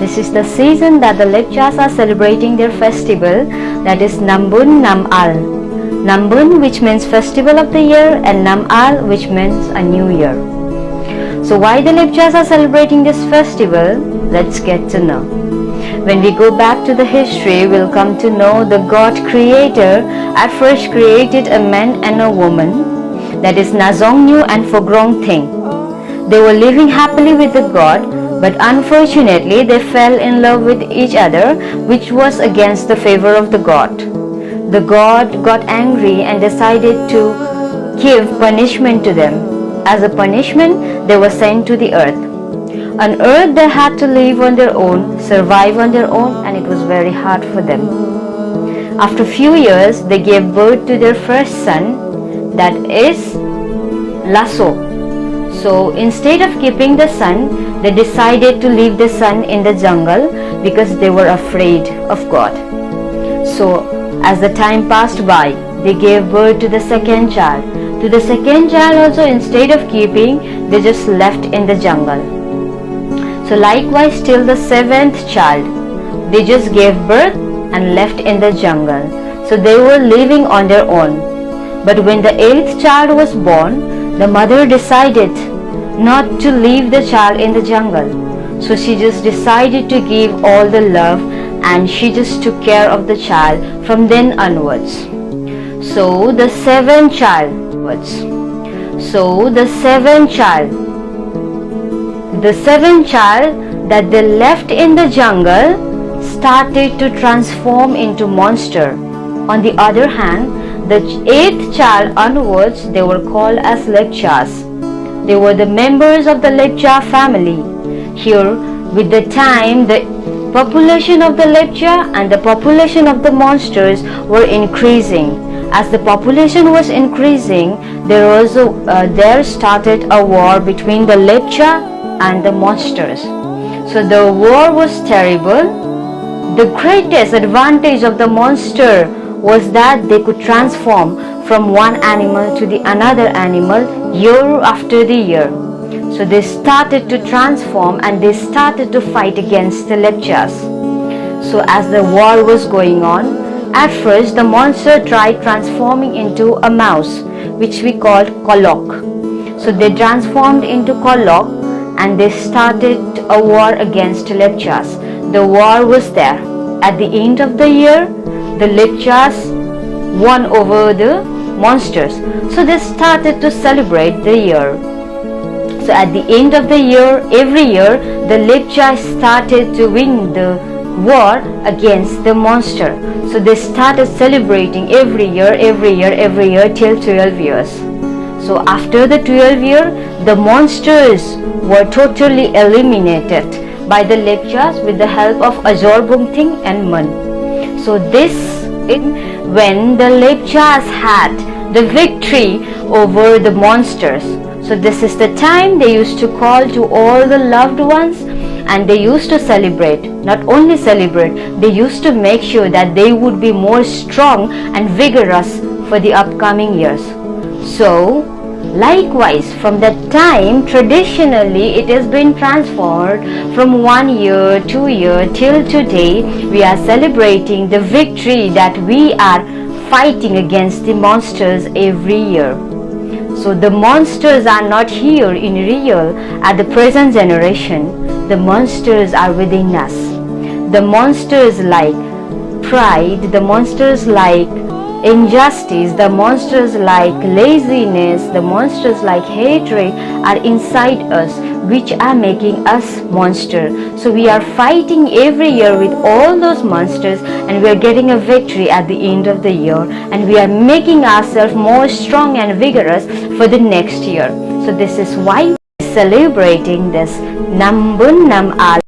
This is the season that the Lepchas are celebrating their festival, that is Nambun Namal. Nambun, which means festival of the year, and Namal, which means a new year. So why the Lepchas are celebrating this festival? Let's get to know. When we go back to the history, we'll come to know the God Creator at first created a man and a woman, that is Namsung new and Fogrong thing. They were living happily with the God, but unfortunately they fell in love with each other, which was against the favor of the God. The God got angry and decided to give punishment to them. As a punishment, they were sent to the earth. On earth they had to live on their own, survive on their own, and it was very hard for them. After few years, they gave birth to their first son, that is Lasso. So instead of keeping the son, they decided to leave the son in the jungle because they were afraid of God. So as the time passed by, they gave birth to the second child. To the second child also, instead of keeping, they just left in the jungle. So likewise till the seventh child, they just gave birth and left in the jungle. So they were living on their own. But when the eighth child was born, the mother decided not to leave the child in the jungle. So she just decided to give all the love, and she just took care of the child from then onwards. So the seventh child that they left in the jungle started to transform into monster. On the other hand, the eighth child onwards, they were called as Lepchas. They were the members of the Lepcha family. Here, with the time, the population of the Lepcha and the population of the monsters were increasing. As the population was increasing, there started a war between the Lepcha and the monsters. So the war was terrible. The greatest advantage of the monster was that they could transform from one animal to the another animal year after the year. So they started to transform and they started to fight against the Lepchas. So as the war was going on, at first the monster tried transforming into a mouse, which we called Kolok. So they transformed into Kolok and they started a war against Lepchas. The war was there. At the end of the year, the Lepchas won over the monsters. So they started to celebrate the year. So at the end of the year, every year, the Lepcha started to win the war against the monster. So they started celebrating every year till 12 years. So after the 12 year, the monsters were totally eliminated by the Lepchas with the help of Ajorbungting and Mun. So when the Lepchas had the victory over the monsters. So this is the time they used to call to all the loved ones, and they used to celebrate. Not only celebrate, they used to make sure that they would be more strong and vigorous for the upcoming years. So likewise, from that time, traditionally it has been transformed from 1 year, 2 year till today. We are celebrating the victory that we are fighting against the monsters every year. So the monsters are not here in real at the present generation. The monsters are within us. The monsters like pride, the monsters like injustice, the monsters like laziness, the monsters like hatred are inside us, which are making us monster. So we are fighting every year with all those monsters, and we are getting a victory at the end of the year, and we are making ourselves more strong and vigorous for the next year. So this is why we are celebrating this Nambun Namal